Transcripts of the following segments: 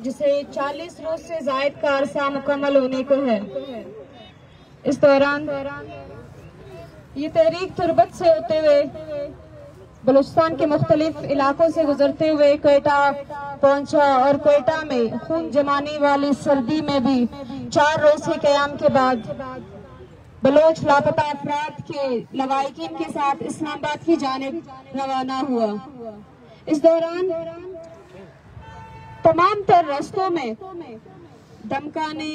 जिसे 40 रोज से जायद का अरसा मुकम्मल होने को है। इस दौरान ये तहरीक तुर्बत से होते हुए बलूचिस्तान के मुख्तलिफ इलाकों से गुजरते हुए क्वेटा पहुंचा और क्वेटा में खून जमाने वाली सर्दी में भी 4 रोज के क़याम के बाद बलोच लापता अफराद के लवाहिकीन के साथ इस्लामाबाद की जानिब रवाना हुआ। इस दौरान तमाम तर रास्तों में धमकाने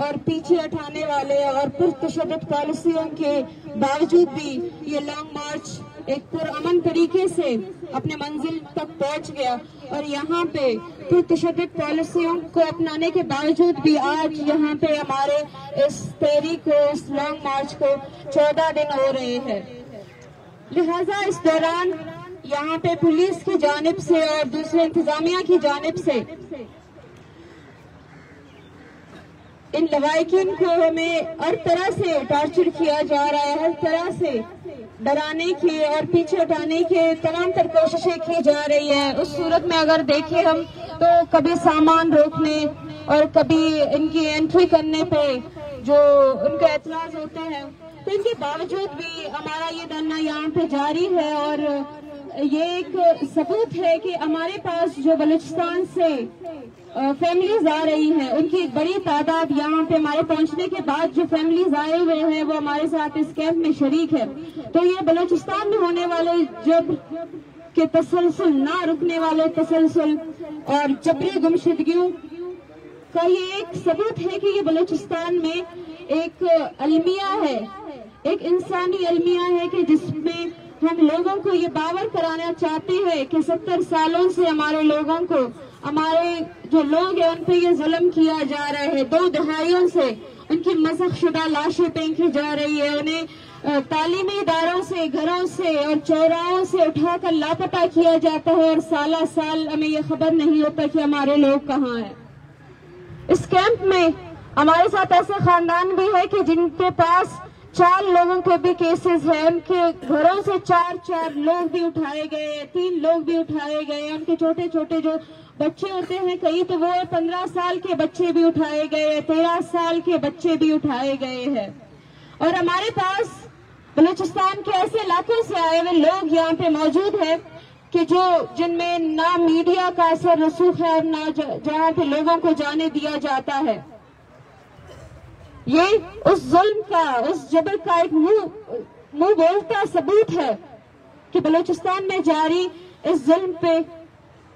और पीछे हटाने वाले और पुरतशद्दुद पॉलिसियों के बावजूद भी ये लॉन्ग मार्च एक पुरअमन तरीके से अपने मंजिल तक पहुंच गया और यहाँ पे पुरतशद्दुद पॉलिसियों को अपनाने के बावजूद भी आज यहाँ पे हमारे इस तहरीक को, इस लॉन्ग मार्च को 14 दिन हो रहे हैं। लिहाजा इस दौरान यहाँ पे पुलिस की जानिब से और दूसरे इंतजामिया की जानिब से इन लवाहिकीन को हमें हर तरह से टॉर्चर किया जा रहा है, हर तरह से डराने की और पीछे हटाने के तमाम तर कोशिशें की जा रही है। उस सूरत में अगर देखें हम तो कभी सामान रोकने और कभी इनकी एंट्री करने पे जो उनके एतराज होते हैं, तो इनके बावजूद भी हमारा ये धरना यहाँ पे जारी है और ये एक सबूत है कि हमारे पास जो बलूचिस्तान से फैमिलीज आ रही हैं, उनकी एक बड़ी तादाद यहाँ पे हमारे पहुँचने के बाद जो फैमिलीज आए हुए हैं वो हमारे साथ इस कैंप में शरीक है। तो ये बलूचिस्तान में होने वाले जब के तसलसल, ना रुकने वाले तसलसल और जबरी गुमशुदगियों का ये एक सबूत है कि ये बलूचिस्तान में एक अलमिया है, एक इंसानी अलमिया है कि जिसमें हम लोगों को ये बावर कराना चाहते हैं कि 70 सालों से हमारे लोगों को, हमारे जो लोग हैं उन पे ये जुल्म किया जा रहा है। 2 दहाइयों से उनकी मसख शुदा लाशें फेंकी जा रही है, उन्हें तालीमी इदारों से, घरों से और चौराहों से उठाकर लापता किया जाता है और साला साल हमें ये खबर नहीं होता कि हमारे लोग कहाँ हैं। इस कैंप में हमारे साथ ऐसे खानदान भी है कि जिनके पास 4 लोगों के भी केसेस हैं, उनके घरों से 4 लोग भी उठाए गए, 3 लोग भी उठाए गए, उनके छोटे छोटे जो बच्चे होते हैं कई तो वो 15 साल के बच्चे भी उठाए गए, 13 साल के बच्चे भी उठाए गए हैं। और हमारे पास बलूचिस्तान के ऐसे इलाकों से आए हुए लोग यहाँ पे मौजूद हैं कि जो जिनमें ना मीडिया का असर रसूख है और ना जहाँ पे लोगों को जाने दिया जाता है। ये उस जुल्म का, उस जबर का एक मुंह बोलता सबूत है कि बलूचिस्तान में जारी इस जुल्म पे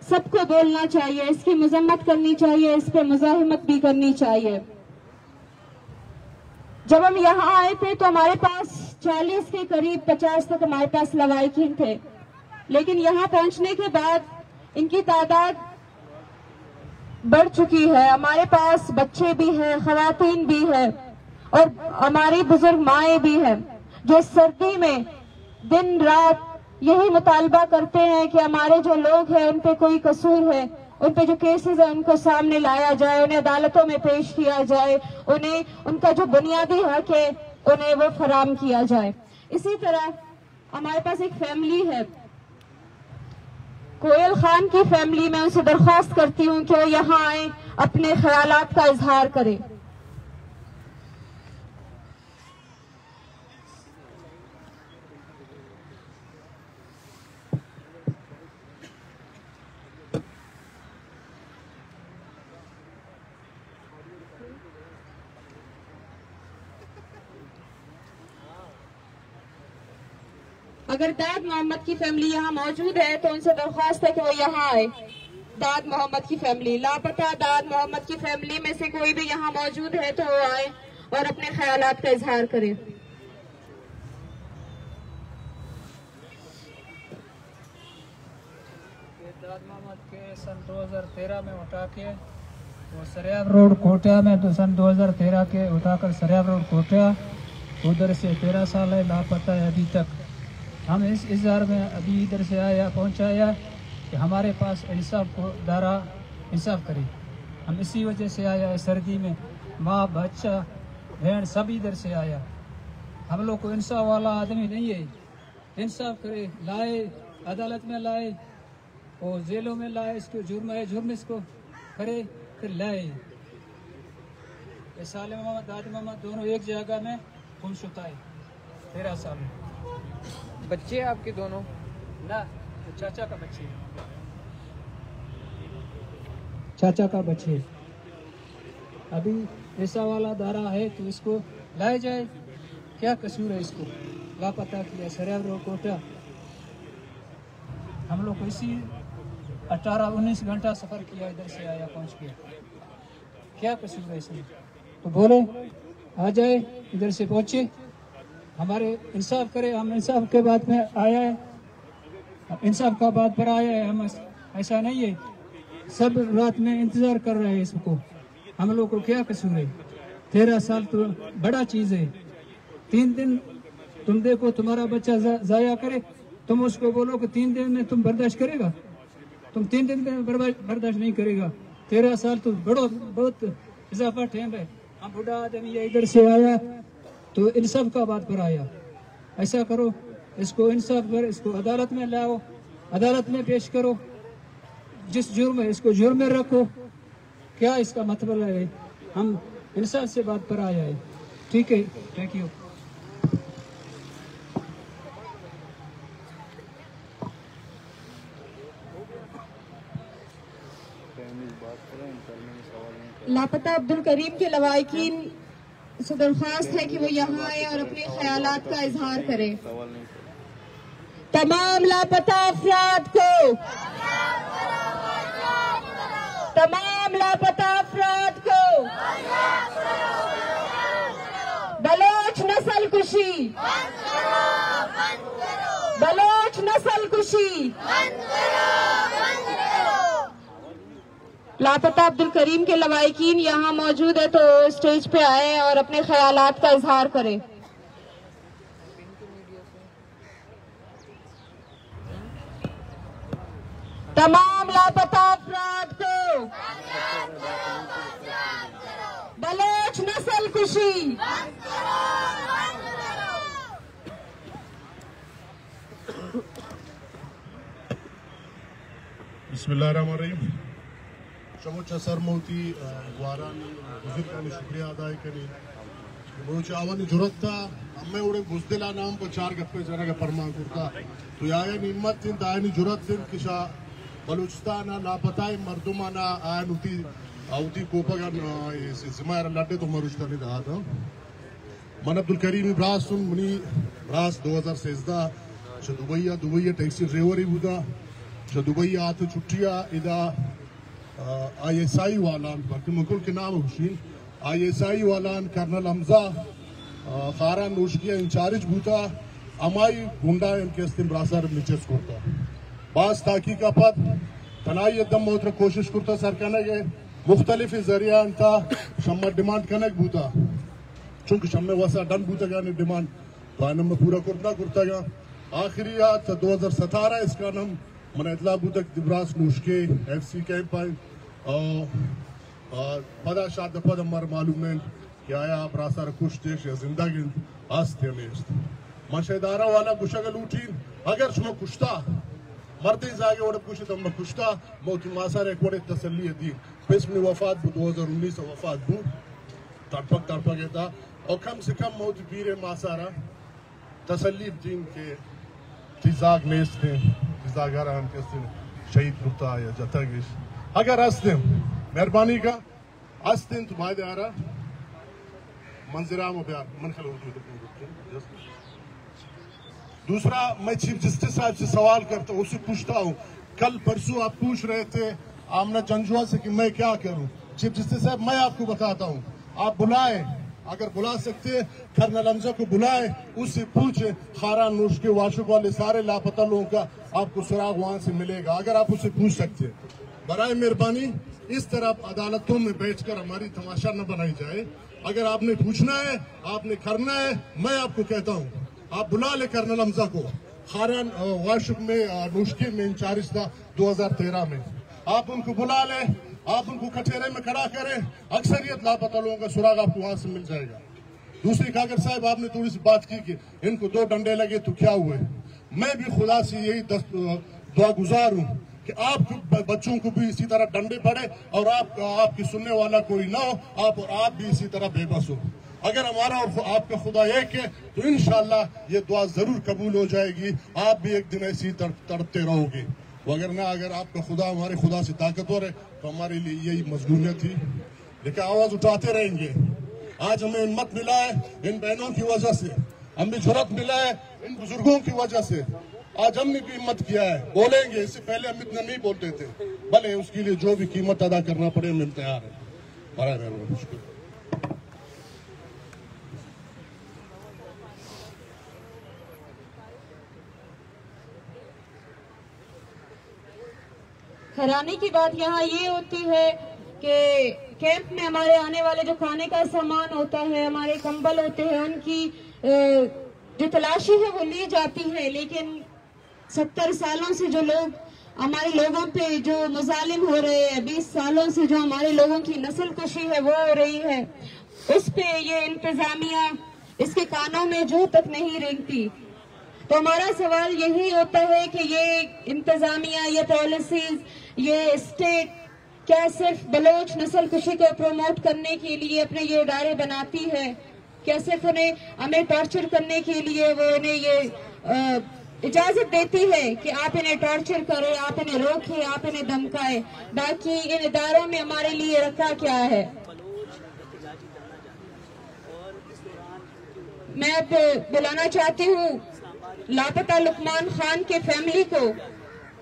सबको बोलना चाहिए, इसकी मजम्मत करनी चाहिए, इस पे मुजाहिमत भी करनी चाहिए। जब हम यहाँ आए थे तो हमारे पास 40 के करीब 50 तक हमारे पास लवाहिकीन थे, लेकिन यहाँ पहुंचने के बाद इनकी तादाद बढ़ चुकी है। हमारे पास बच्चे भी हैं, खवातीन भी हैं और हमारी बुजुर्ग माएँ भी हैं जो सर्दी में दिन रात यही मुतालबा करते हैं कि हमारे जो लोग हैं उन पे कोई कसूर है, उन पे जो केसेस है उनको सामने लाया जाए, उन्हें अदालतों में पेश किया जाए, उन्हें उनका जो बुनियादी हक है उन्हें वो फराम किया जाए। इसी तरह हमारे पास एक फैमिली है, कोयल खान की फैमिली। मैं उनसे दरख्वास्त करती हूँ कि वो यहाँ आए, अपने ख्यालात का इजहार करें। अगर दाद मोहम्मद की फैमिली यहाँ मौजूद है तो उनसे दरख्वास्त है कि वो यहाँ आए। दाद मोहम्मद की फैमिली, लापता दाद मोहम्मद की फैमिली में से कोई भी यहाँ मौजूद है तो वो आए और अपने ख्यालात का इजहार करे। दाद मोहम्मद के सन 2013 में उठा के वो सरियाब रोड कोटिया में, तो सन 2013 के उठाकर सरियाब रोड कोटिया, उधर से 13 साल है लापता है अभी तक। हम इस इज़हार में अभी इधर से पहुँचाया कि हमारे पास इंसाफ को दारा इंसाफ करे। हम इसी वजह से आया, सर्दी में माँ बच्चा बहन सब इधर से आया। हम लोग को इंसाफ वाला आदमी नहीं है, इंसाफ करे, लाए अदालत में लाए और जेलों में लाए, इसको जुर्म है जुर्म इसको करे, फिर लाए। ये साले मामा दादी मामा दोनों एक जगह में गुमशुदा है 13 साल में। बच्चे आपके दोनों? ना, तो चाचा का बच्चे, चाचा का बच्चे। अभी ऐसा वाला दारा है तो इसको लाया जाए। क्या कसूर है इसको लापता किया सरियाब रोड कोटा। हम लोग इसी 18-19 घंटा सफ़र किया, इधर से आया पहुंच गया। क्या कसूर है इसमें? तो बोले आ जाए, इधर से पहुंचे, हमारे इंसाफ करे। हम इंसाफ के बाद में आया है, इंसाफ का बात पर आया है। हम ऐसा नहीं है, सब रात में इंतज़ार कर रहे हैं इसको। हम लोग को क्या कसूर है? 13 साल तो बड़ा चीज़ है। 3 दिन तुम देखो तुम्हारा बच्चा ज़ाया करे, तुम उसको बोलो कि 3 दिन में तुम बर्दाश्त करेगा? तुम 3 दिन में बर्दाश्त नहीं करेगा। 13 साल तो बहुत इजाफा टाइम है। हम बूढ़ा आदमी इधर से आया तो इंसाफ का बात पर आया। ऐसा करो, इसको इंसाफ पर, इसको अदालत में लाओ, अदालत में पेश करो। जिस जुर्म है इसको जुर्म में रखो। क्या इसका मतलब है? हम इंसाफ से बात पर आया है। ठीक है, थैंक यू। लापता अब्दुल करीम के लवाकिन से दरख्वास्त है कि वो यहाँ आए और अपने ख्यालात का इजहार करें। तमाम लापता अफराद को, तमाम लापता अफराद को बलोच नस्ल कुशी, बलोच नस्ल कुशी। लापता अब्दुल करीम के लवाकिन यहाँ मौजूद है तो स्टेज पे आए और अपने ख्यालात का इजहार करें। तमाम लापता अफराद को बलोच नस्ल कुशी। बिस्मिल्लाहिर्रहमानिर्रहीम। समूचा सरमौती वारानी बुजुर्ग का शुक्रिया अदा करें। मुझे आवानी जरूरत था अम्मे उड़े बुजदिला नाम पर 4 गप्पे जरा का फरमा करता तो यार निम्मत दिन दायनी जरूरत दिन किसा बलूचिस्तान लापताई मर्दुमाना आयन उती आउती कोपगा जिम्मेदार लड़े तो मरुश्ता नहीं रहा था। मन अब्दुल करीम इब्राहिम मुनी ब्रास 2016 दुबई टैक्सी ड्राइवर ही बुदा दुबई आते छुट्टिया इदा ISI वालान बाकी मुकुल के नाम हुसैन ISI वालान कर्नल हमजा खारा नूशकिया इंचार्ज बूता अमाई गुंडा इनके इस्तेम ब्रासर नीचे करता बास ताकी का पद तनाई दम मोत्र कोशिश करता सरकार ये मुख्तलिफ जरिया था शम्मा डिमांड कनक बूता चूंकि शम्मे वसा डन बूता गया डिमांड बानम में पूरा करता गया। आखिरी याद 2017 इसका नाम मन इतला बूतक दिब्रास नूशके FC कैंप पदा शाद पद मर मालूम है कि आया ब्रासर कुछ देश या जिंदगी आस्ते में मशेदारा वाला गुशगल उठीन अगर सुनो कुश्ता मरते जागे और कुछ तम कुश्ता मौत मासार एक बड़े तसल्ली दी पेशमी वफात बु 2019 वफात बु तड़पक था और कम से कम मौत पीरे मासारा तसल्ली दिन के तिजाग नेस्ते तिजागर हम कैसे शहीद कुत्ता या जतगिश अगर आस्ते मेहरबानी का आस्ते तुम्हारे आ रहा मंजरा में प्यार मन खल हो। दूसरा मैं चीफ जस्टिस साहब से सवाल करता हूँ, उससे पूछता हूँ कल परसों आप पूछ रहे थे आमना जंजुआ से कि मैं क्या करूँ। चीफ जस्टिस साहब मैं आपको बताता हूँ, आप बुलाए, अगर बुला सकते कर्नल हमजा को बुलाए, उससे पूछे खारा नूश के वाशुक वाले सारे लापता लोगों का आपको सुराग वहां से मिलेगा। अगर आप उससे पूछ सकते बराए मेहरबानी इस तरह अदालतों में बैठकर हमारी तमाशा न बनाई जाए। अगर आपने पूछना है आपने करना है, मैं आपको कहता हूँ आप बुला ले कर्नल हमजा को। खारान वाशुक में नूशके में इंचार्ज था 2013 में, आप उनको बुला ले, आप उनको कचहरे में खड़ा करें, अक्सरियत लापता लोगों का सुराग आपको वहां से मिल जाएगा। दूसरी कागर साहब आपने थोड़ी सी बात की कि इनको 2 डंडे लगे तो क्या हुए। मैं भी खुदा से यही दुआ गुजार हूँ कि आप बच्चों को भी इसी तरह डंडे पड़े और आपकी सुनने वाला कोई ना हो, आप भी इसी तरह बेबस हो। अगर हमारा और आपका खुदा एक है तो इंशाअल्लाह ये दुआ जरूर कबूल हो जाएगी, आप भी एक दिन ऐसी तड़पते रहोगे। वगरना अगर आपका खुदा हमारे खुदा से ताकतवर है तो हमारे लिए यही मजबूरियत थी, लेकिन आवाज उठाते रहेंगे। आज हमें हिम्मत मिला है इन बहनों की वजह से, हमें जुर्रत मिला है इन बुजुर्गों की वजह से। आज हमने भी हिम्मत किया है, बोलेंगे। इससे पहले हम इतना नहीं बोलते थे, भले उसके लिए जो भी कीमत अदा करना पड़े हम तैयार है। हैरानी की बात यहाँ ये होती है कि कैंप में हमारे आने वाले जो खाने का सामान होता है, हमारे कंबल होते हैं, उनकी जो तलाशी है वो ली जाती है, लेकिन 70 सालों से जो लोग हमारे लोगों पे जो मुजालिम हो रहे हैं, 20 सालों से जो हमारे लोगों की नस्ल कशी है वो हो रही है, उस पे ये इंतजामिया इसके कानों में जू तक नहीं रेंगती। तो हमारा सवाल यही होता है कि ये इंतजामिया, ये पॉलिसीज, ये स्टेट क्या सिर्फ बलोच नस्ल कुशी को प्रमोट करने के लिए अपने ये इदारे बनाती है? क्या सिर्फ उन्हें हमें टॉर्चर करने के लिए वो उन्हें ये इजाजत देती है कि आप इन्हें टॉर्चर करें, आप इन्हें रोकें, आप इन्हें धमकाएं? बाकी इन इदारों में हमारे लिए रखा क्या है? मैं अब बुलाना चाहती हूँ लापता लुकमान खान के फैमिली को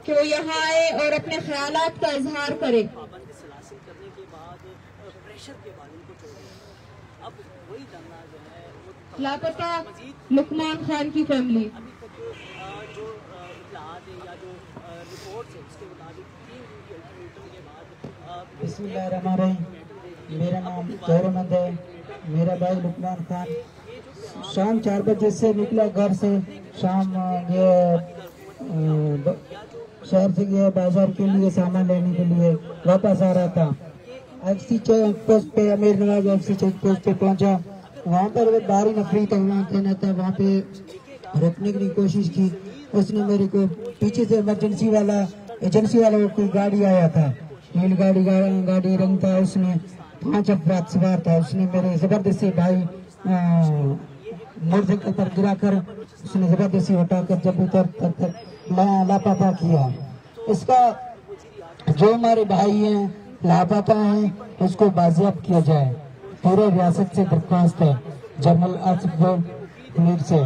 कि वो यहाँ आए और अपने ख्यालात का इजहार करे। लापता लुकमान खान की फैमिली। बिस्मिल्लाहिर्रहमानिर्रहीम। मेरा नाम जौहरमंद है। मेरा भाई लुकमान खान शाम 4 बजे से निकला घर से, शाम शहर से गया बाजार के लिए सामान लेने के लिए, वापस आ रहा था। एफसी चेक पोस्ट पे, अमीर नवाज एफसी चेक पोस्ट पे पहुंचा। वहाँ पर भारी नफरी तैनात था, वहाँ पे रोकने की कोशिश की। उसने मेरे को पीछे से एजेंसी वाला कोई गाड़ी आया था, नील गाड़ी रंग था, उसमें 5 अफराद सवार था। उसने मेरे जबरदस्ती भाई मोटरसाइकिल पर गिराकर उसने जबरदस्ती उठाकर जब उतर कर लापता किया। इसका जो हमारे भाई हैं लापता हैं उसको बाजियाब किया जाए। पूरे रियासत से दरख्वास्त है जनरल आसिफ मीर से।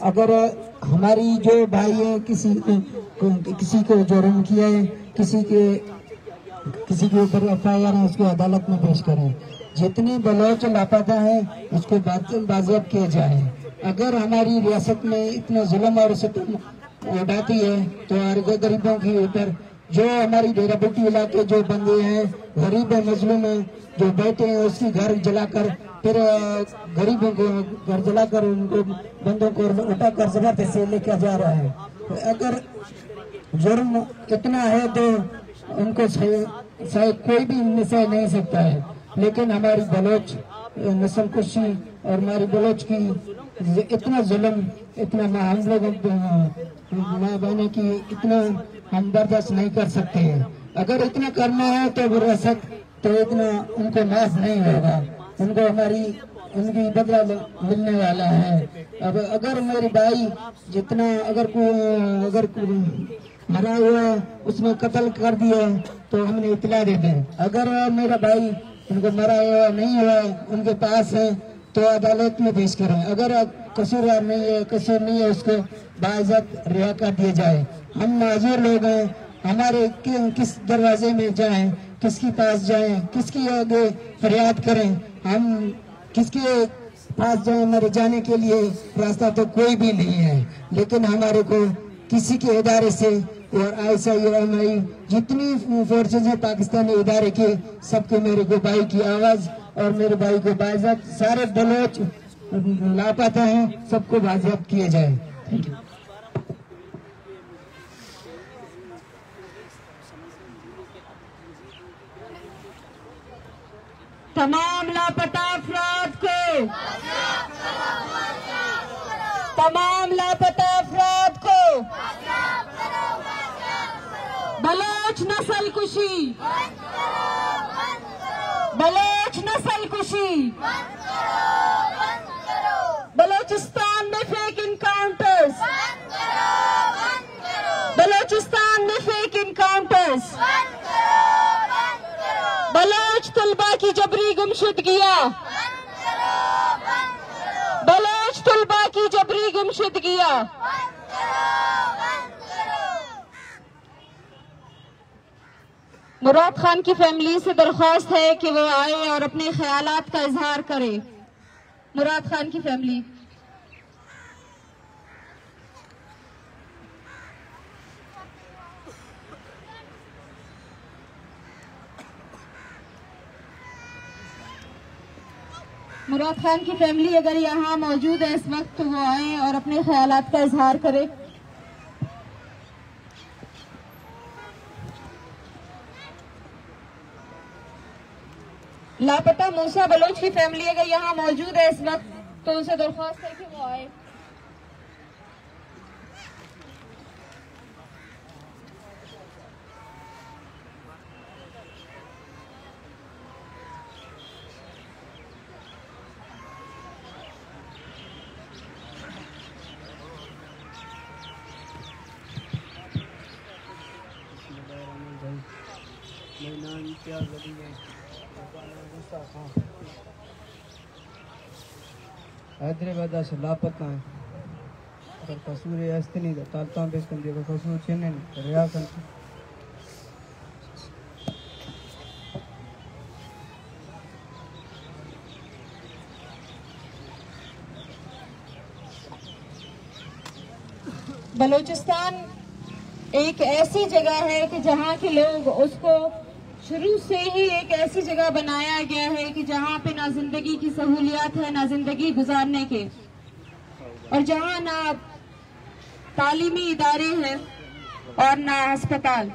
अगर हमारी जो भाई है किसी को जुर्म किया है, किसी के ऊपर FIR है, उसको अदालत में पेश करें। जितने बलोच लापता है उसको बाजियाब किया जाए। अगर हमारी रियासत में इतना जुल्म और सितम उठाती है तो गरीबों के ऊपर, जो हमारी डेराबट्टी इलाके जो बंदे हैं, गरीब है, मजलूम है, जो बैठे हैं, उसकी घर जलाकर फिर गरीबों को घर जलाकर उनको बंदों को उठाकर जबरदस्ती से लेकर जा रहा है। तो अगर जुर्म इतना है तो उनको शायद कोई भी सह नहीं सकता है, लेकिन हमारी बलोच नस्ल कुशी और हमारी बलोच की इतना जुल्म, इतना हम लोग माँ बहने की इतना हम बर्दाश्त नहीं कर सकते हैं। अगर इतना करना है तो विरासत तो इतना उनको माफ नहीं होगा, उनको उनकी बदला मिलने वाला है। अब अगर मेरे भाई जितना अगर कोई मरा हुआ उसमें कत्ल कर दिया तो हमने इतला दे दें। अगर मेरा भाई उनको मरा हुआ नहीं हुआ उनके पास है तो अदालत में पेश करें। अगर कसूरवार नहीं है, कसूर नहीं है, उसको बाइज्जत रिहा कर दिया जाए। हम माजूर लोग हैं, हमारे किस दरवाजे में जाएं, किसके पास जाएं, किसकी आगे फरियाद करें, हम किसके पास जाएं? हमारे जाने के लिए रास्ता तो कोई भी नहीं है, लेकिन हमारे को किसी के इदारे से और ISI जितनी फोर्सेज है पाकिस्तानी इदारे के, सबके मेरे को भाई की आवाज और मेरे भाई को बाइज्जत, सारे बलोच लापता हैं, सबको बाजियाब किए जाए। Thank you. तमाम लापता अफराद को, तमाम लापता अफराद को बलोच बलोच नस्ल कुशी, बलोच नस्ल कुशी, बलोचिस्तान में फेक इनकाउंटर्स, बलोचिस्तान में फेक इनकाउंटर्स, बलोच तलबा की जबरी गुमशुदगियां, बलोच तलबा की जबरी गुमशुदगियां। मुराद खान की फैमिली से दरख्वास्त है कि वो आए और अपने ख्यालात का इजहार करे। मुराद खान की फैमिली। मुराद खान की फैमिली अगर यहाँ मौजूद है इस वक्त तो वो आए और अपने ख्यालात का इजहार करे। लापता मूसा बलोच की फैमिली अगर यहाँ मौजूद है इस वक्त तो उनसे दरख्वास्त है कि वो आए। हैदराबाद से लापता है अगर कसूर नहीं तो तालता पेश कर दिया कसूर चेन्नई रिया कर बलूचिस्तान एक ऐसी जगह है कि जहाँ के लोग उसको शुरू से ही एक ऐसी जगह बनाया गया है कि जहाँ पे ना जिंदगी की सहूलियात है ना जिंदगी गुजारने के, और जहाँ ना तालीमी इदारे हैं और ना अस्पताल।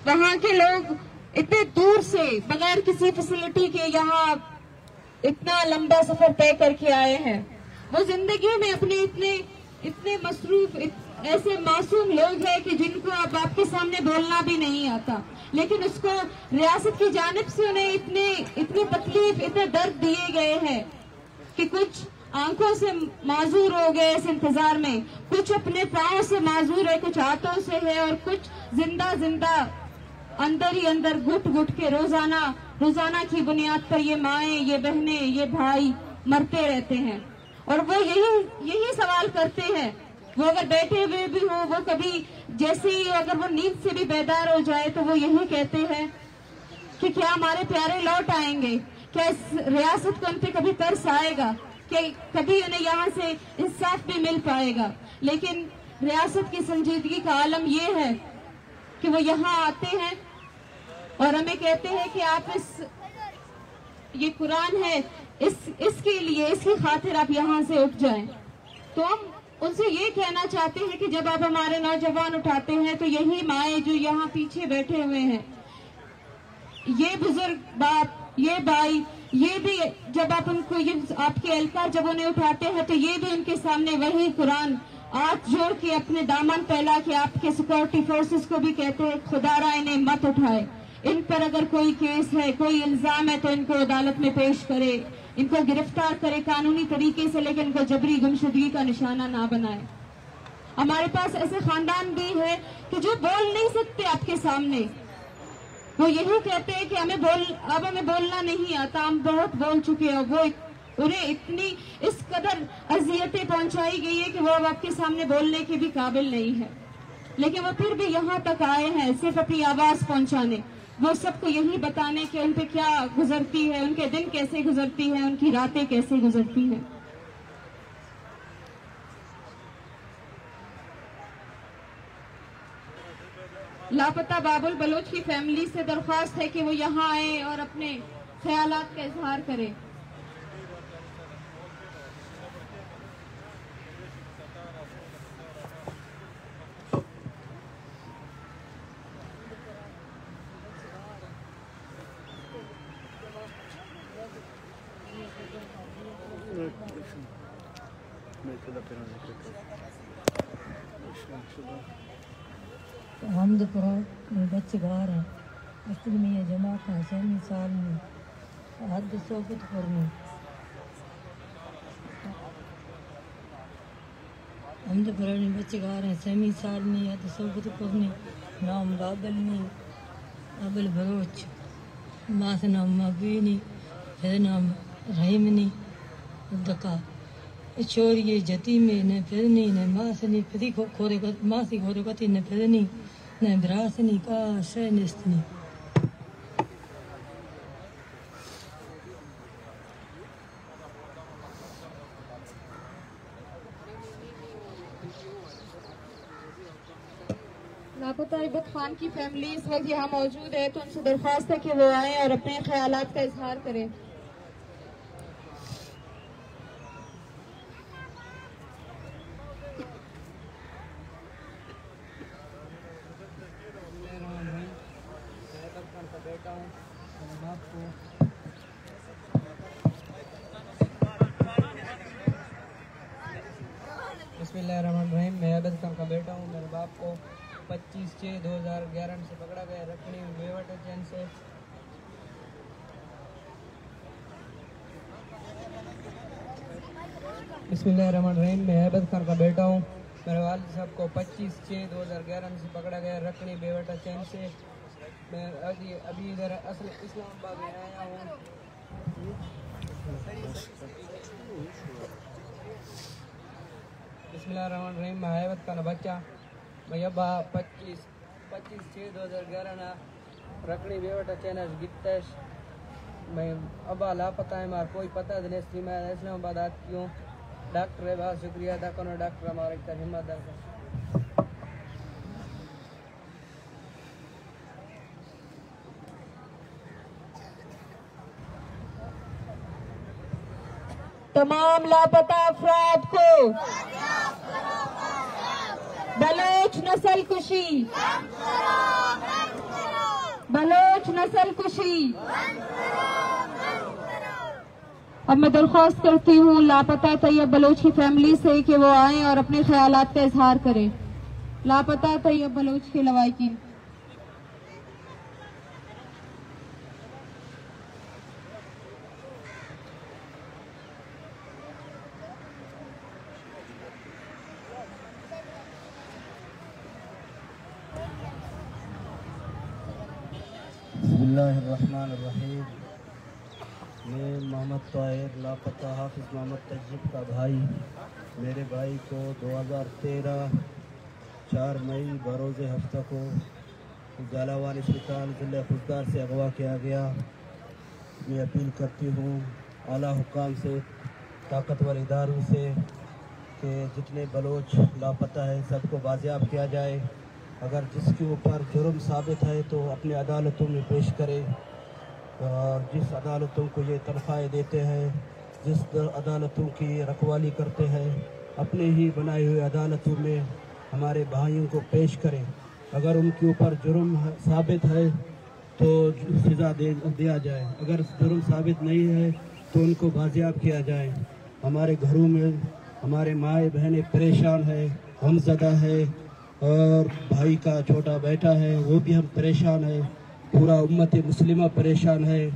वहाँ के लोग इतने दूर से बगैर किसी फैसिलिटी के यहाँ इतना लंबा सफर तय करके आए हैं। वो जिंदगी में अपने इतने मसरूफ ऐसे मासूम लोग हैं कि जिनको अब आपके सामने बोलना भी नहीं आता, लेकिन उसको रियासत की जानिब से उन्हें इतनी तकलीफ इतने दर्द दिए गए हैं कि कुछ आंखों से माजूर हो गए इस इंतजार में, कुछ अपने पांव से माजूर है, कुछ हाथों से है और कुछ जिंदा अंदर ही अंदर घुट के रोजाना की बुनियाद पर ये माएं, ये बहनें, ये भाई मरते रहते हैं। और वो यही सवाल करते हैं। वो अगर बैठे हुए भी हो, वो कभी जैसे ही अगर वो नींद से भी बेदार हो जाए तो वो यही कहते हैं कि क्या हमारे प्यारे लौट आएंगे, क्या इस रियासत को उन पे कभी तरस आएगा, कि कभी उन्हें यहाँ से इंसाफ भी मिल पाएगा। लेकिन रियासत की संजीदगी का आलम ये है कि वो यहाँ आते हैं और हमें कहते हैं कि आप ये कुरान है, इसके लिए, इसकी खातिर आप यहाँ से उठ जाएं। तो हम उनसे ये कहना चाहते हैं कि जब आप हमारे नौजवान उठाते हैं तो यही माएं जो यहाँ पीछे बैठे हुए हैं, ये बुजुर्ग बाप, ये भाई, ये भी जब आप उनको, ये आपके एहलकार जब उन्हें उठाते हैं तो ये भी उनके सामने वही कुरान हाथ जोड़ के अपने दामन फैला के आपके सिक्योरिटी फोर्सेस को भी कहते हैं खुदारा इन्हें मत उठाए, इन पर अगर कोई केस है, कोई इल्जाम है तो इनको अदालत में पेश करे, इनको गिरफ्तार करे कानूनी तरीके से, लेकिन इनको जबरी गुमशुदगी का निशाना ना बनाए। हमारे पास ऐसे खानदान भी है कि जो बोल नहीं सकते आपके सामने, वो यही कहते हैं कि अब हमें बोलना नहीं आता, हम बहुत बोल चुके हैं। वो उन्हें इतनी इस कदर अजियतें पहुंचाई गई है कि वो अब आपके सामने बोलने के भी काबिल नहीं है, लेकिन वो फिर भी यहाँ तक आए हैं सिर्फ अपनी आवाज पहुंचाने, वो सबको यही बताने कि उन पे क्या गुजरती है, उनके दिन कैसे गुजरती है, उनकी रातें कैसे गुजरती हैं। लापता बाबुल बलोच की फैमिली से दरख्वास्त है कि वो यहाँ आए और अपने ख्यालात का इजहार करें। हमद पर में बच्चे गा रहे हैं असल में ये जमात है 7 साल में हद सोबत करनी हमद पर में बच्चे गा रहे हैं 7 साल में हद सोबत करनी नाम लाबल नहीं अबल बलोच मास नाम मबीनी फिर नाम रहीमनी दका चोरी जती में न फिरनी न मासनी फिरी खोरे मासी खोरे कती न फिरनी न ब्रासनी का शनिस्तनी लापता इबत खान की फैमिली इस वक्त यहाँ मौजूद है, तो उनसे दरख्वास्त है कि वो आए और अपने ख्यालात का इजहार करें। बेटा हूँ मेरे बाप को बिस्मिल्लाहिर्रहमानिर्रहीम। मैं अबद खान का बेटा हूँ। मेरे बाप को 25/6/2011 से पकड़ा गया रखनी मेवट चैन से। बिस्मिल्लाहिर्रहमानिर्रहीम। मैं अबद खान का बेटा हूँ। मेरे वालिद साहब को 25/6/2011 से पकड़ा गया रखनी बेवटा चैन से। मैं अभी इधर असल इस्लामाबाद में आया हूँ। बिस्मिल्लाहिर्रहमानिर्रहीम। मैं हैबत का बच्चा मैबा 25/6/2011 रखनी बेवटा चैनल गित्तश मैं अबा लापता है मार कोई पता नहीं। मैं इस्लामाबाद आती हूँ। डॉक्टर है बहुत शुक्रिया अदा करो डॉक्टर हमारे इतना हिम्मत दर तमाम लापता अफराद को बलोच नस्ल कुशी बलोच नस्ल कुशी। अब मैं दरख्वास्त करती हूँ लापता तैयब बलोच की फैमिली से कि वो आए और अपने ख्यालात का इजहार करें। लापता तैयब बलोच के लवाकिन। बिस्मिल्लाहिर्रहमानिर्रहीम। मैं मोहम्मद ताहिर लापता हाफिज़ मोहम्मद तजीब का भाई। मेरे भाई को 2013 4 मई बरोज़ हफ्ता को झालावाड़ अस्पताल ज़िला खुददार से अगवा किया गया। मैं अपील करती हूँ आला हुकाम से ताकतवर इदारों से कि जितने बलोच लापता है सबको बाजियाब किया जाए। अगर जिसके ऊपर जुर्म साबित है तो अपने अदालतों में पेश करे और जिस अदालतों को ये तनख्वाहें देते हैं, जिस अदालतों की रखवाली करते हैं, अपने ही बनाए हुए अदालतों में हमारे भाइयों को पेश करें। अगर उनके ऊपर जुर्म साबित है तो सज़ा दिया जाए, अगर जुर्म साबित नहीं है तो उनको बाजियाब किया जाए। हमारे घरों में हमारे माए बहनें परेशान है, गमज़दा है और भाई का छोटा बेटा है वो भी हम परेशान है। पूरा उम्मत मुस्लिमा परेशान है।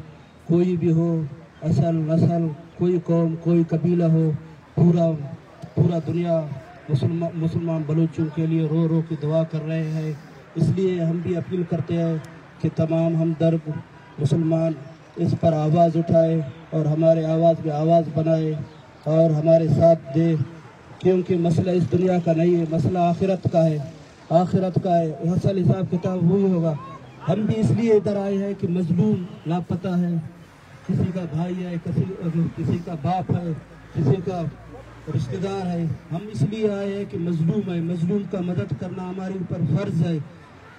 कोई भी हो, असल नस्ल, कोई कौम, कोई कबीला हो, पूरा दुनिया मुसलमान बलूचों के लिए रो रो के दुआ कर रहे हैं। इसलिए हम भी अपील करते हैं कि तमाम हमदर्द मुसलमान इस पर आवाज़ उठाए और हमारे आवाज़ में आवाज़ बनाए और हमारे साथ दे, क्योंकि मसला इस दुनिया का नहीं है, मसला आखिरत का है। आखिरत का है, असल हिसाब किताब वही होगा। हम भी इसलिए इधर आए हैं कि मजलूम लापता है, किसी का भाई है, किसी का बाप है, किसी का रिश्तेदार है। हम इसलिए आए हैं कि मजलूम है, मजलूम का मदद करना हमारे ऊपर फ़र्ज़ है,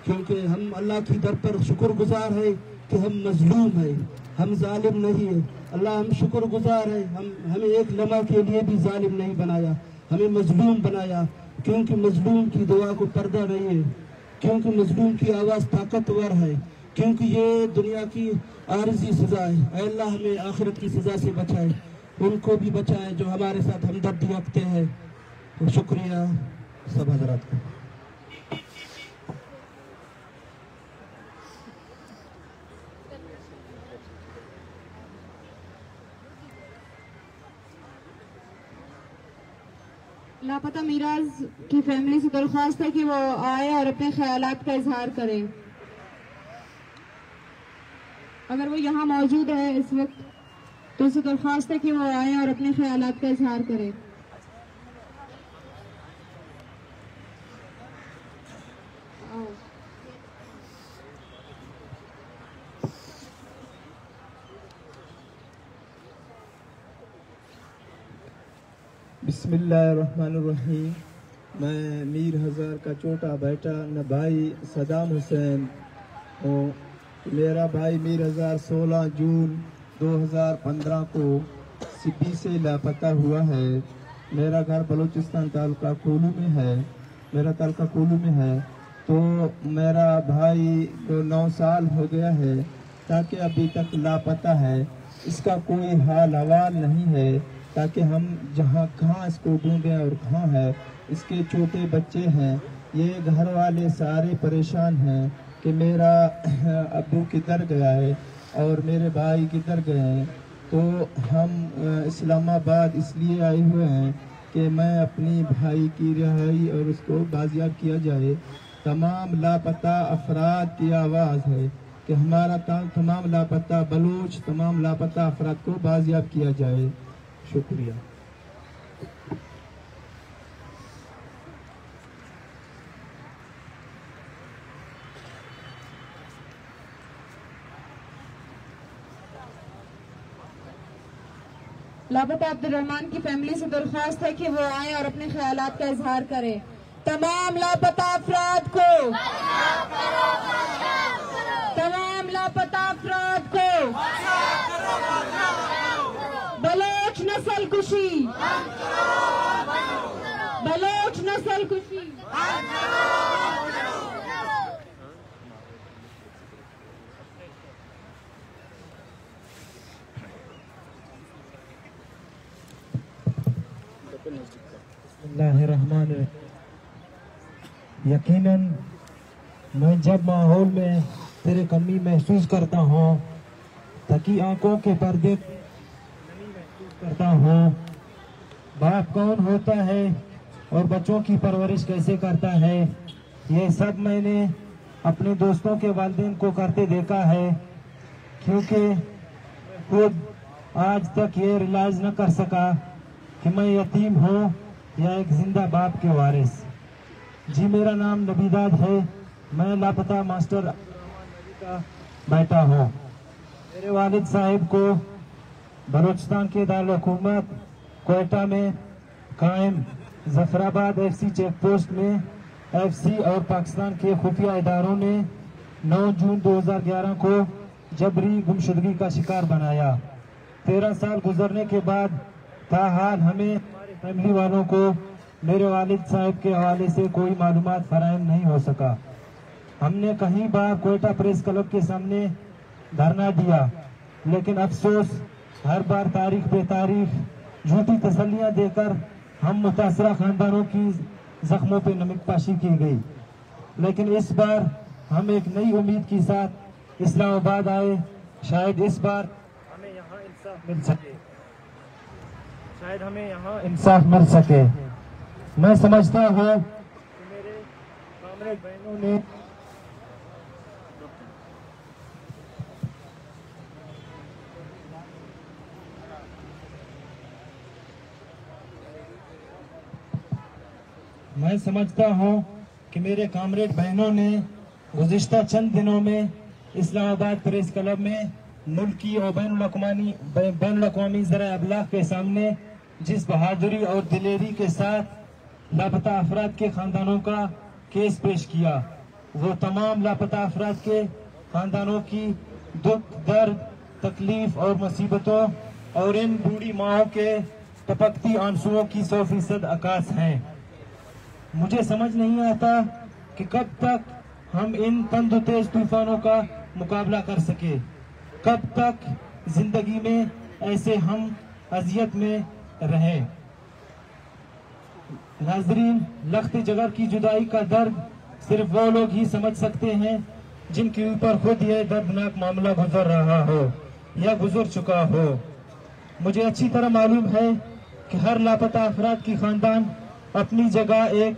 क्योंकि हम अल्लाह की दर पर शुक्रगुजार है कि हम मजलूम है, हम जालिम नहीं है। अल्लाह हम शुक्रगुजार है, हमें एक लम्हा के लिए भी जालिम नहीं बनाया, हमें मजलूम बनाया। क्योंकि मजलूम की दुआ को पर्दा नहीं है, क्योंकि मजलूम की आवाज़ ताकतवर है, क्योंकि ये दुनिया की आरज़ी सज़ा है। ऐ अल्लाह हमें आखिरत की सज़ा से बचाए, उनको भी बचाए जो हमारे साथ हमदर्दी रखते हैं। तो शुक्रिया सब हजरात का। लापता मीराज की फैमिली से दरख्वास्त है कि वो आए और अपने ख्यालात का इजहार करे। अगर वो यहाँ मौजूद है इस वक्त तो उसे दरख्वास्त है कि वो आए और अपने ख्यालात का इजहार करे। बिस्मिल्लाहिर्रहमानिर्रहीम। मैं मीर हज़ार का छोटा बेटा न भाई सदाम हुसैन हूँ। मेरा भाई मीर हज़ार 16 जून 2015 को सिपी से लापता हुआ है। मेरा घर बलूचिस्तान तालुका कोलू में है। तो मेरा भाई को 9 साल हो गया है ताकि अभी तक लापता है। इसका कोई हाल हवाल नहीं है ताकि हम कहाँ इसको ढूंढें और कहाँ है। इसके छोटे बच्चे हैं। ये घर वाले सारे परेशान हैं कि मेरा अब्बू किधर गया है और मेरे भाई किधर गए हैं। तो हम इस्लामाबाद इसलिए आए हुए हैं कि मैं अपनी भाई की रिहाई और उसको बाजियाब किया जाए। तमाम लापता अफराद की आवाज़ है कि हमारा तमाम लापता बलूच तमाम लापता अफराद को बाजियाब किया जाए। शुक्रिया। लापता अब्दुर्रहमान की फैमिली से दरख्वास्त है कि वो आए और अपने ख्यालात का इजहार करें। तमाम लापता अफराद को बलोच नस्ल कुशी यकीनन मैं जब माहौल में तेरे कमी महसूस करता हूँ, थकी आंखों के पर्दे महसूस करता हूँ। बाप कौन होता है और बच्चों की परवरिश कैसे करता है, ये सब मैंने अपने दोस्तों के वालिदैन को करते देखा है। क्योंकि खुद आज तक ये रियलाइज न कर सका कि मैं यतीम हूँ या एक जिंदा बाप के वारिस। जी, मेरा नाम नबीदाद है। मैं लापता मास्टर का बेटा हूँ। मेरे वालिद साहिब को बलूचिस्तान के दारुल हुकूमत कोयटा में कायम जफराबाद FC चेक पोस्ट में FC और पाकिस्तान के खुफिया इदारों ने 9 जून 2011 को जबरी गुमशुदगी का शिकार बनाया। 13 साल गुजरने के बाद ताहाल हमें हमारे फैमिली वालों को मेरे वालिद साहब के हवाले से कोई मालूमात फराहम नहीं हो सका। हमने कई बार कोयटा प्रेस क्लब के सामने धरना दिया, लेकिन अफसोस हर बार तारीख पे तारीख झूठी तसल्लियां देकर हम मुतासरा खानदानों की जख्मों पे नमक पाशी की गई। लेकिन इस बार हम एक नई उम्मीद के साथ इस्लामाबाद आए। शायद इस बार हमें यहाँ इंसाफ मिल सके। मैं समझता हूँ कि मेरे कामरेड बहनों ने गुज़िश्ता चंद दिनों में इस्लामाबाद प्रेस क्लब में मुल्की और बैनुल-अक़वामी ज़राए अबलाग के सामने जिस बहादुरी और दिलेरी के साथ लापता अफराद के खानदानों का केस पेश किया, वो तमाम लापता अफराद के खानदानों की दुख, दर्द, तकलीफ और मुसीबतों और इन बूढ़ी माओं के टपकती आंसुओं की 100% अकास हैं। मुझे समझ नहीं आता कि कब तक हम इन तंद तेज तूफानों का मुकाबला कर सके, कब तक जिंदगी में ऐसे हम अजियत में रहें। नाजरीन, लख्त जगर की जुदाई का दर्द सिर्फ वो लोग ही समझ सकते हैं जिनके ऊपर खुद यह दर्दनाक मामला गुजर रहा हो या गुजर चुका हो। मुझे अच्छी तरह मालूम है कि हर लापता अफराद की खानदान अपनी जगह एक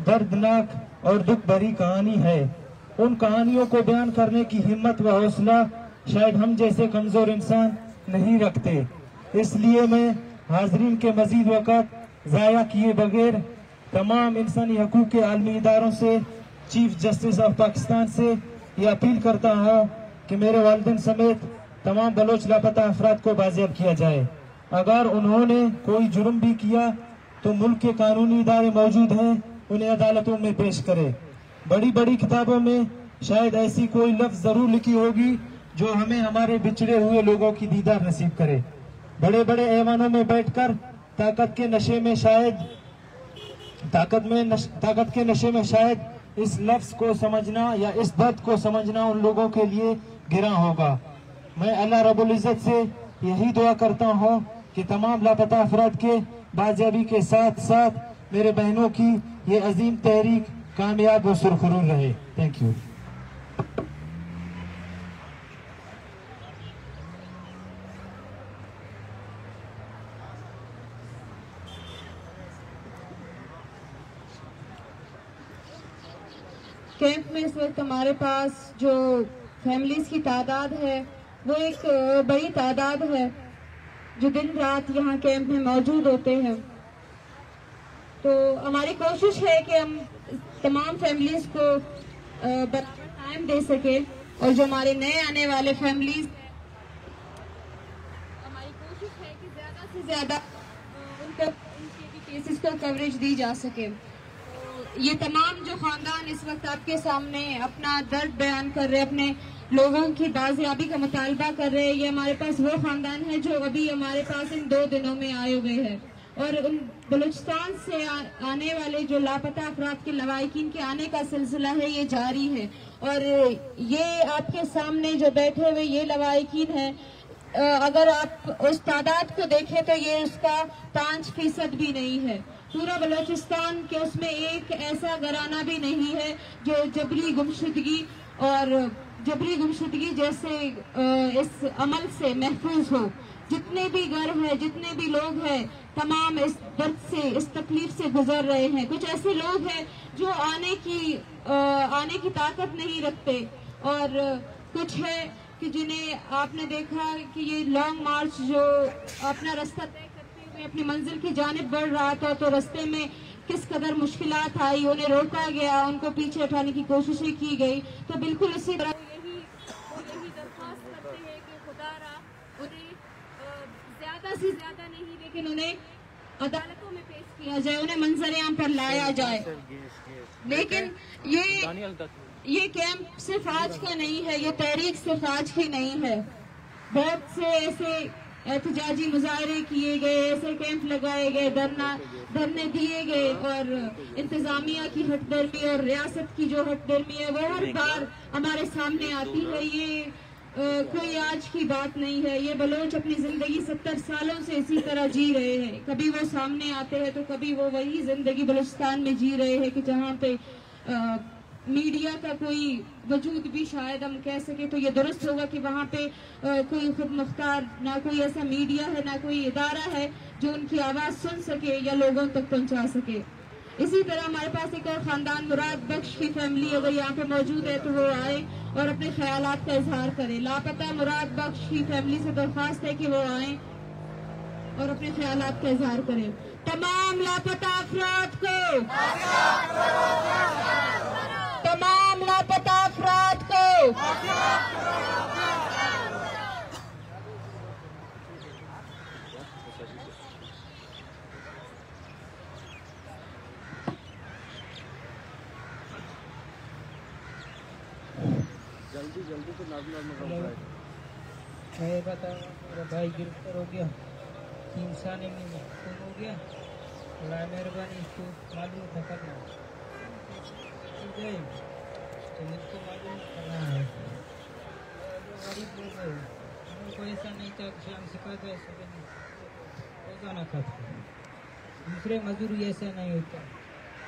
दर्दनाक और दुख भरी कहानी है। उन कहानियों को बयान करने की हिम्मत व हौसला शायद हम जैसे कमजोर इंसान नहीं रखते। इसलिए मैं हाजरीन के मजीद वक़्त ज़ाया किए बगैर तमाम इंसानी हकूक़ के आलमी इदारों से, चीफ जस्टिस ऑफ पाकिस्तान से ये अपील करता हूँ कि मेरे वालिदैन समेत तमाम बलोच लापता अफराद को बाजियाब किया जाए। अगर उन्होंने कोई जुर्म भी किया तो मुल्क के कानूनी इदारे मौजूद हैं, उन्हें अदालतों में पेश करे। बड़ी बड़ी किताबों में शायद ऐसी कोई लफ्ज जरूर लिखी होगी जो हमें हमारे बिछड़े हुए लोगों की दीदार नसीब करे। बड़े बड़े ऐवानों में बैठकर ताकत के नशे में शायद इस लफ्ज को समझना या इस दर्द को समझना उन लोगों के लिए गिरा होगा। मैं अल्लाह रब्बुल इज्जत से यही दुआ करता हूँ कि तमाम लापता अफराद के बाजियाबी के साथ साथ मेरे बहनों की ये अजीम तहरीक कामयाब और सुरखरू रहे। Thank you. कैंप में इस वक्त हमारे पास जो फैमिलीज की तादाद है वो एक बड़ी तादाद है जो दिन रात यहाँ कैंप में मौजूद होते हैं। तो हमारी कोशिश है कि हम तमाम फैमिलीज को बराबर टाइम दे सके और जो हमारे नए आने वाले फैमिलीज, हमारी कोशिश है कि ज्यादा से ज्यादा उनके केसेस को कवरेज दी जा सके। ये तमाम जो खानदान इस वक्त आपके सामने अपना दर्द बयान कर रहे हैं, अपने लोगों की बाजियाबी का मुतालबा कर रहे हैं, ये हमारे पास वो खानदान है जो अभी हमारे पास इन 2 दिनों में आए हुए हैं। और उन बलूचिस्तान से आने वाले जो लापता अफराद के लवाहिकीन के आने का सिलसिला है ये जारी है। और ये आपके सामने जो बैठे हुए ये लवाहिकीन है, अगर आप उस तादाद को देखें तो ये उसका 5% भी नहीं है। पूरा बलूचिस्तान के उसमें एक ऐसा घराना भी नहीं है जो जबरी गुमशुदगी जैसे इस अमल से महफूज हो। जितने भी घर है, जितने भी लोग हैं, तमाम इस दर्द से, इस तकलीफ से गुजर रहे हैं। कुछ ऐसे लोग हैं जो आने की ताकत नहीं रखते और कुछ है कि जिन्हें आपने देखा कि ये लॉन्ग मार्च जो अपना रास्ता तय करते हुए अपनी मंजिल की जानिब बढ़ रहा था तो रास्ते में किस कदर मुश्किलात आई, उन्हें रोका गया, उनको पीछे हटाने की कोशिशें की गई। तो बिल्कुल इसी तरह यही दरख्वास्त करते हैं कि खुदारा उन्हें ज्यादा से ज्यादा नहीं लेकिन उन्हें अदालतों में पेश किया जाए, उन्हें मंजर-ए-आम पर लाया जाए। लेकिन ये कैंप सिर्फ आज का नहीं है, ये तहरीक सिर्फ आज की नहीं है। बहुत से ऐसे एहतजाजी मुजाहरे किए गए, ऐसे कैंप लगाए गए, धरने दिए गए और इंतजामिया की हटदर्मी और रियासत की जो हटदर्मी है वो हर बार हमारे सामने आती है। ये कोई आज की बात नहीं है। ये बलोच अपनी जिंदगी 70 सालों से इसी तरह जी रहे हैं। कभी वो सामने आते हैं तो कभी वो वही जिंदगी बलूचिस्तान में जी रहे हैं कि जहाँ पे मीडिया का कोई वजूद भी शायद हम कह सके तो ये दुरुस्त होगा कि वहाँ पे कोई खुद मुख्तार ना कोई ऐसा मीडिया है ना कोई इदारा है जो उनकी आवाज़ सुन सके या लोगों तक पहुँचा सके। इसी तरह हमारे पास एक और खानदान मुराद बख्श की फैमिली अगर यहाँ पे मौजूद है तो वो आए और अपने ख्यालात का इजहार करें। लापता मुराद बख्श की फैमिली से दरख्वास्त है कि वो आए और अपने ख्यालात का इजहार करें। तमाम लापता अफराद को जल्दी तो नॉर्मल मैं बताऊँ मेरा भाई गिरफ्तार हो गया, 3 साल में खून हो गया। अल्लाह मेहरबानी, इसको मालूम था करना तो मुझको मालूम करना है। गरीब लोग है, उनको ऐसा नहीं था कि शाम से खाता है रोजाना खाता। दूसरे मजदूर ऐसा नहीं होता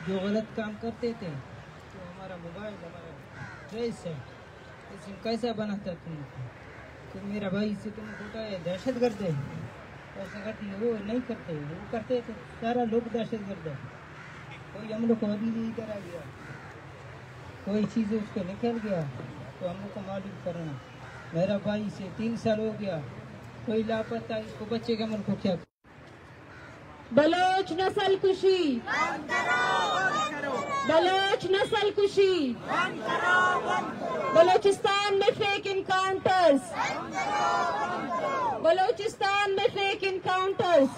जो गलत काम करते थे। तो हमारा मोबाइल हमारा ड्रेस है इसमें कैसा बनाता तुम? तो मेरा भाई से तुम खोटा है, दहशत गर्द है। ऐसा वो नहीं करते, वो करते तो सारा लोग दहशत गर्द है। कोई हम लोग को नहीं करा गया, कोई चीज़ उसको निकल गया तो हम लोग को मालूम करना। मेरा भाई से 3 साल हो गया, कोई लापता, इसको बच्चे के हम को क्या। बलोच नस्ल कुशी, बलोच नस्ल कुशी, बलोचिस्तान में फेक इनकाउंटर्स, बलोचिस्तान में फेक इनकाउंटर्स।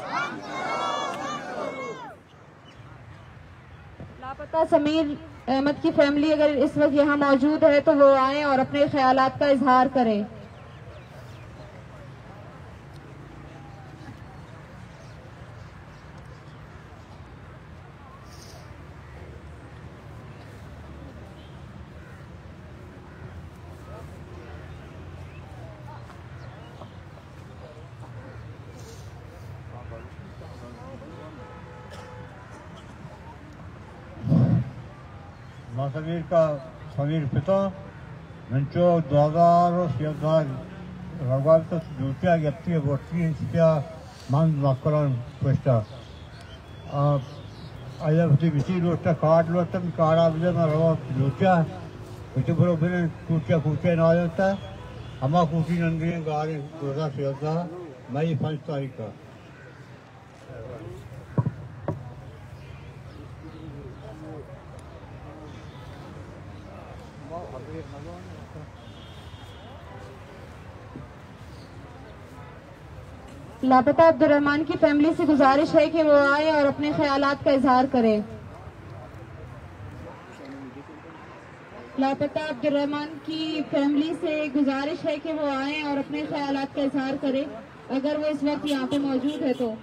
लापता समीर अहमद की फैमिली अगर इस वक्त यहाँ मौजूद है तो वो आए और अपने ख्यालात का इजहार करें। समीर का समीर पिता मंचो 2013 ragazzo giunta che attiva portisca man macron questa alla vicino sta carlo sta cara bisogna giunta questo proprio cuccia no sta amma cucina andare gare 2013 mai 5 तारीख का। लापता अब्दुर्रहमान की फैमिली से गुजारिश है कि वो आए और अपने ख्यालात का इजहार करें। लापता अब्दुर्रहमान की फैमिली से गुजारिश है कि वो आए और अपने ख्यालात का इजहार करें अगर वो इस वक्त यहाँ पे मौजूद है तो।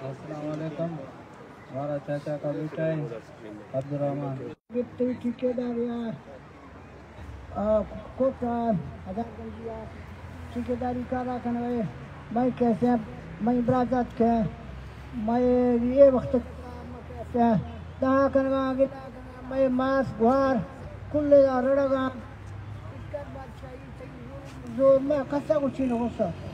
अस्सलाम वालेकुम। हमारा चाचा का बेटा है अब्दुर्रहमान ठेकेदार ठेकेदारी करा कर मैं कैसे मैं बराजत के मैं ये वक्त कैसे दहा करवा मैं मास गुहार कुल रड़गा जो मैं कसा कुछ नहीं हो सकता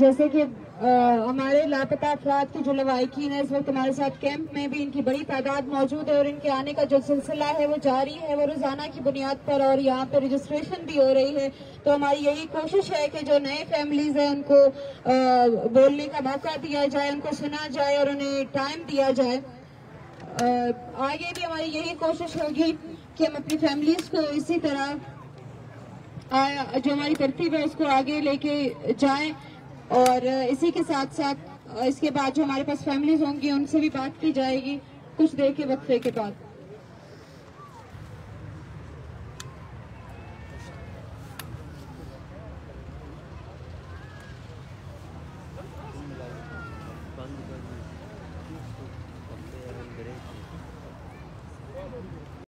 जैसे कि हमारे लापता अफराद की जो लवाहिकीन है इस वक्त हमारे साथ कैंप में भी इनकी बड़ी तादाद मौजूद है और इनके आने का जो सिलसिला है वो जारी है, वो रोजाना की बुनियाद पर और यहाँ पे रजिस्ट्रेशन भी हो रही है। तो हमारी यही कोशिश है कि जो नए फैमिलीज हैं उनको बोलने का मौका दिया जाए, उनको सुना जाए और उन्हें टाइम दिया जाए। आगे भी हमारी यही कोशिश होगी कि हम अपनी फैमिलीज को इसी तरह जो हमारी तरतीब है उसको आगे लेके जाएं और इसी के साथ साथ इसके बाद जो हमारे पास फैमिलीज होंगी उनसे भी बात की जाएगी कुछ देर के वक्फे के बाद।